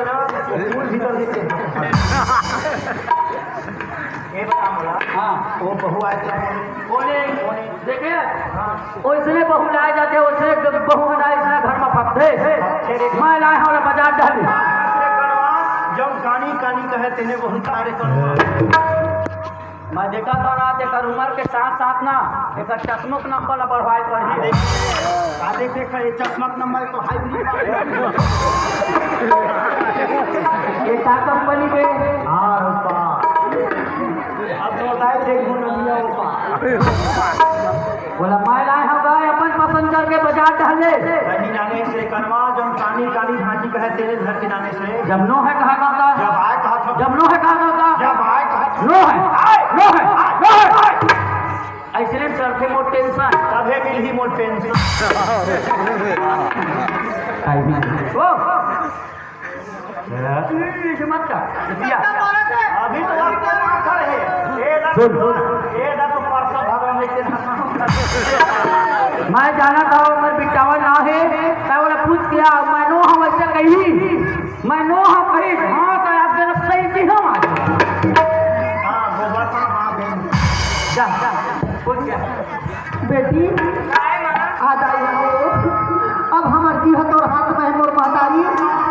फूल भीतर देते ये बता बोला हाँ वो बहू आए थे बोले देखिए वैसे बहू लाए जाते वैसे बहू बनाए घर में फंसते मैं लाए हूँ बाजार डाल जब कानी कानी कहे तेने बहुत सारे मैं देखा था ना एक उम्र के साथ साथ ना एक चश्मक नंबर बढ़वाए पड़ी देखे चश्मक नंबर तो हाइब्रिड ये क्या कंपनी के हाँ अब तो बताए देखो नदिया बोला मैं लाए हम गाय अपन पसंद करके बाजार डाले नाने से करवा जब कानी कानी भाजी कहे तेरे घर के नाने से जब नो है कहा करता जब आए कहा जब नो है कहा करता जब आए कहा नो है नो है नो है ऐसे चलते मोट टेंशन तबे मिल ही मोट टेंशन मत कर अभी तो मैं जाना था मैं बिटावा ना है मैं बोला पूछ किया मैं नो हम ऐसे कही मैं नो हम कही हाँ तो आप जरा सही थी हम जा पूछ क्या बेटी आ जाइए अब हमार की हो तोर हाथ में मोर महतारी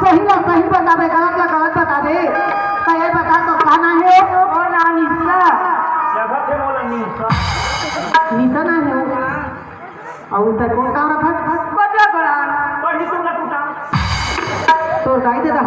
सही ना सही बतावे गलत ना गलत बतावे ये बता तो खाना है